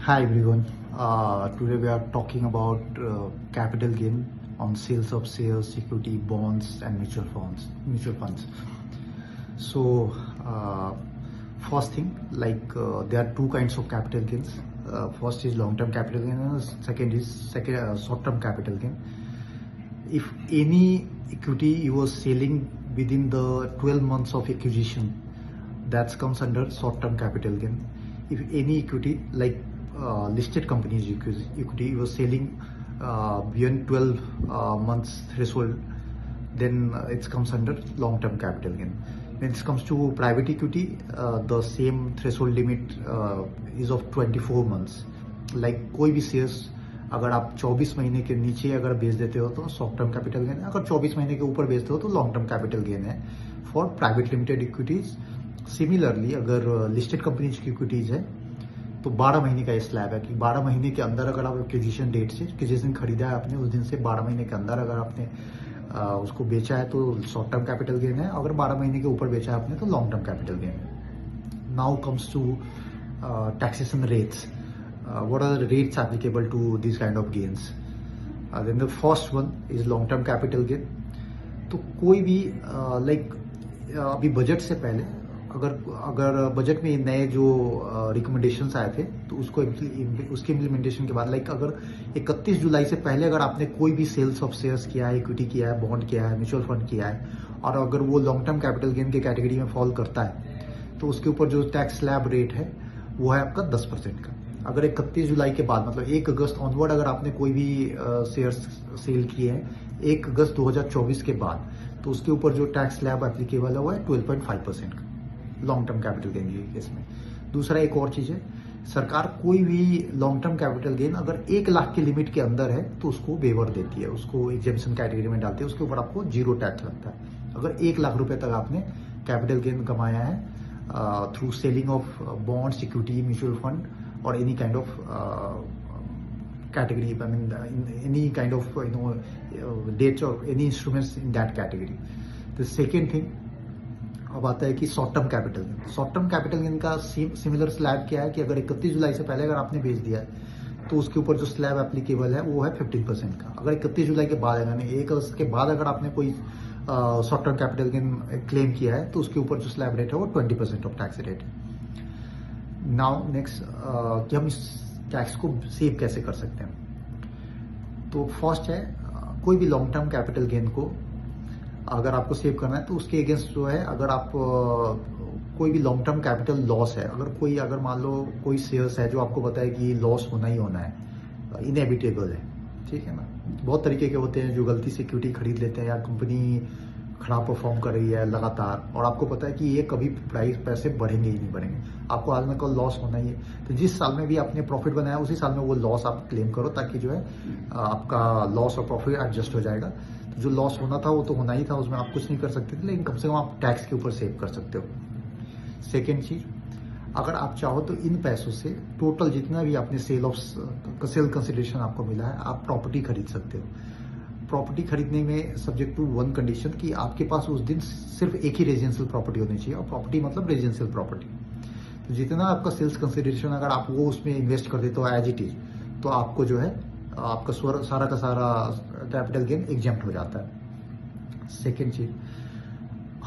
Hi everyone. Today we are talking about capital gain on sales of shares, equity, bonds, and mutual funds. So, first thing, there are two kinds of capital gains. First is long-term capital gain, and second is short-term capital gain. If any equity you are selling within the 12 months of acquisition, that comes under short-term capital gain. If any equity listed companies equity you are selling beyond 12 months threshold, then it comes under long-term capital gain. When it comes to private equity, the same threshold limit is of 24 months. कोई भी shares अगर आप 24 महीने के नीचे अगर बेच देते हो तो शॉर्ट टर्म कैपिटल गेन है, अगर 24 महीने के ऊपर बेचते हो तो लॉन्ग टर्म कैपिटल गेन है for private limited equities. Similarly अगर लिस्टेड कंपनीज की इक्विटीज है तो 12 महीने का ये स्लैब है कि 12 महीने के अंदर अगर आप एक्विजिशन डेट से कि जिस दिन खरीदा है आपने उस दिन से 12 महीने के अंदर अगर आपने उसको बेचा है तो शॉर्ट टर्म कैपिटल गेन है, अगर 12 महीने के ऊपर बेचा है आपने तो लॉन्ग टर्म कैपिटल गेन है। Now comes to taxation rates. What are the rates applicable to these kind of gains? Then the first one is long term capital gain. तो कोई भी अभी बजट से पहले अगर बजट में नए जो रिकमेंडेशंस आए थे तो उसके इम्प्लीमेंटेशन के बाद अगर 31 जुलाई से पहले अगर आपने कोई भी सेल्स ऑफ शेयर्स किया है, इक्विटी किया है, बॉन्ड किया है, म्यूचुअल फंड किया है और अगर वो लॉन्ग टर्म कैपिटल गेन के कैटेगरी में फॉल करता है तो उसके ऊपर जो टैक्स स्लैब रेट है वो है आपका 10% का। अगर 31 जुलाई के बाद मतलब 1 अगस्त ऑनवर्ड अगर आपने कोई भी शेयर्स सेल किए हैं 1 अगस्त 2024 के बाद तो उसके ऊपर जो टैक्स स्लैब एप्लीकेबल है वो है 12.5% का लॉन्ग टर्म कैपिटल गेन के केस में। दूसरा एक और चीज है, सरकार कोई भी लॉन्ग टर्म कैपिटल गेन अगर 1 लाख के लिमिट के अंदर है तो उसको वेवर देती है, उसको एग्जेम्पशन कैटेगरी में डालती है, उसके ऊपर आपको 0 टैक्स लगता है अगर 1 लाख रुपए तक आपने कैपिटल गेन कमाया है through selling of bonds, equity, mutual fund or any kind of category, I mean any kind of dates or any instruments in that category. The second thing अब आता है कि short term capital gain. Short term capital gain का similar slab क्या है कि अगर 31 जुलाई से पहले अगर आपने बेच दिया है तो उसके ऊपर जो स्लैब एप्लीकेबल है वो है 15% का। अगर 31 जुलाई के बाद यानी 1 अगस्त के बाद अगर आपने कोई short term capital gain claim किया है तो उसके ऊपर जो स्लैब रेट है वो 20% ऑफ टैक्स रेट है। नाउ नेक्स्ट कि हम इस टैक्स को सेव कैसे कर सकते हैं। तो फर्स्ट है कोई भी लॉन्ग टर्म कैपिटल गेन को अगर आपको सेव करना है तो उसके अगेंस्ट जो है अगर आप कोई भी लॉन्ग टर्म कैपिटल लॉस है, अगर मान लो कोई शेयर्स है जो आपको पता है कि लॉस होना ही होना है, इनएविटेबल है, ठीक है ना। बहुत तरीके के होते हैं जो गलती से इक्विटी खरीद लेते हैं या कंपनी खराब परफॉर्म कर रही है लगातार और आपको पता है कि ये कभी पैसे बढ़ेंगे ही नहीं बढ़ेंगे, आपको आज में कल लॉस होना ही है। तो जिस साल में भी आपने प्रॉफिट बनाया उसी साल में वो लॉस आप क्लेम करो ताकि जो है आपका लॉस और प्रॉफिट एडजस्ट हो जाएगा। तो जो लॉस होना था वो तो होना ही था, उसमें आप कुछ नहीं कर सकते थे, लेकिन कम से कम आप टैक्स के ऊपर सेव कर सकते हो। सेकेंड चीज, अगर आप चाहो तो इन पैसों से टोटल जितना भी आपने सेल कंसिडरेशन आपको मिला है आप प्रॉपर्टी खरीद सकते हो। प्रॉपर्टी खरीदने में सब्जेक्ट टू वन कंडीशन कि आपके पास उस दिन सिर्फ एक ही रेजिडेंशियल प्रॉपर्टी होनी चाहिए, और प्रॉपर्टी मतलब रेजिडेंशियल प्रॉपर्टी। तो जितना आपका सेल्स कंसिडरेशन अगर आप वो उसमें इन्वेस्ट कर देते हो एज इट इज तो आपको जो है आपका सारा का सारा कैपिटल गेन एग्जेम्प्ट हो जाता है। सेकेंड चीज,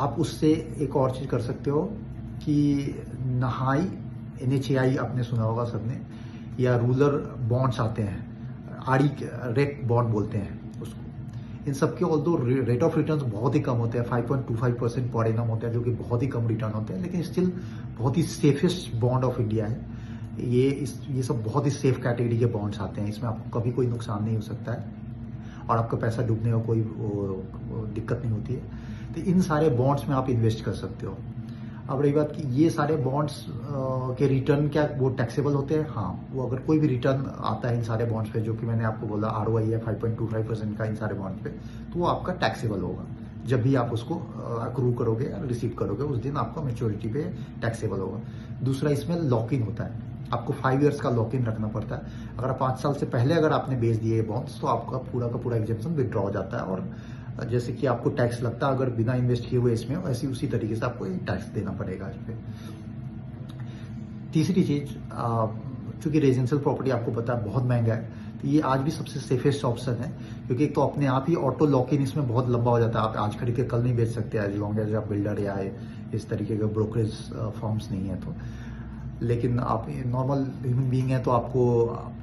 आप उससे एक और चीज कर सकते हो कि नहाई NHAI आपने सुना होगा सबने, या रूरल बॉन्ड्स आते हैं, आड़ी रेट बॉन्ड बोलते हैं उसको। इन सबके ऑल्दो रेट ऑफ रिटर्न बहुत ही कम होते हैं, 5.25% पर एनम होते हैं, जो कि बहुत ही कम रिटर्न होते हैं, लेकिन स्टिल बहुत ही सेफेस्ट बॉन्ड ऑफ इंडिया है ये सब बहुत ही सेफ कैटेगरी के बॉन्ड्स आते हैं, इसमें आपको कभी कोई नुकसान नहीं हो सकता है और आपका पैसा डूबने का कोई दिक्कत नहीं होती है। तो इन सारे बॉन्ड्स में आप इन्वेस्ट कर सकते हो। अब रही बात कि ये सारे बॉन्ड्स के रिटर्न क्या वो टैक्सेबल होते हैं? हाँ, वो अगर कोई भी रिटर्न आता है इन सारे बॉन्ड्स पे, जो कि मैंने आपको बोला ROI है 5.25% का इन सारे बॉन्ड्स पे, तो वो आपका टैक्सेबल होगा। जब भी आप उसको अक्रू करोगे रिसीव करोगे उस दिन आपका मैच्योरिटी पे टैक्सेबल होगा। दूसरा, इसमें लॉक इन होता है, आपको 5 ईयर्स का लॉक इन रखना पड़ता है। अगर 5 साल से पहले अगर आपने बेच दिए बॉन्ड्स तो आपका पूरा का पूरा एग्जेम्पशन विड्रॉ हो जाता है, और जैसे कि आपको टैक्स लगता है अगर बिना इन्वेस्ट किए हुए इसमें, वैसे उसी तरीके से आपको टैक्स देना पड़ेगा इस पे। तीसरी चीज, चूंकि रेजिडेंशियल प्रॉपर्टी आपको पता है बहुत महंगा है, तो ये आज भी सबसे सेफेस्ट ऑप्शन है, क्योंकि एक तो अपने आप ही ऑटो लॉक इन इसमें बहुत लंबा हो जाता है। आप आज खरीद के कल नहीं बेच सकते एज लॉन्ग एज आप बिल्डर या इस तरीके के ब्रोकरेज फॉर्म्स नहीं है तो। लेकिन आप नॉर्मल ह्यूमन बीइंग है तो आपको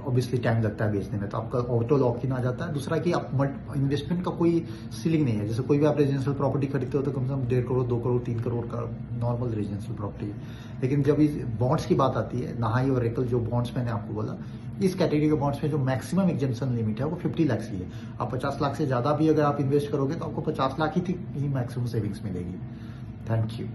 ऑब्वियसली टाइम लगता है बेचने में, तो आपका ऑटो लॉक इन आ जाता है। दूसरा कि आप इन्वेस्टमेंट का कोई सीलिंग नहीं है। जैसे कोई भी आप रेजिडेंशियल प्रॉपर्टी खरीदते हो तो कम से कम 1.5 करोड़ 2 करोड़ 3 करोड़ का नॉर्मल रेजिडेंशियल प्रॉपर्टी है। लेकिन जब इस बॉन्ड्स की बात आती है, नहाई और रेकल जो बॉन्ड्स मैंने आपको बोला, इस कैटेगरी के बॉन्ड्स में जो मैक्सिमम एग्जेम्पशन लिमिट है वो 50 लाख की है। आप 50 लाख से ज्यादा भी अगर आप इन्वेस्ट करोगे तो आपको 50 लाख ही मैक्सिमम सेविंग्स मिलेगी। Thank you.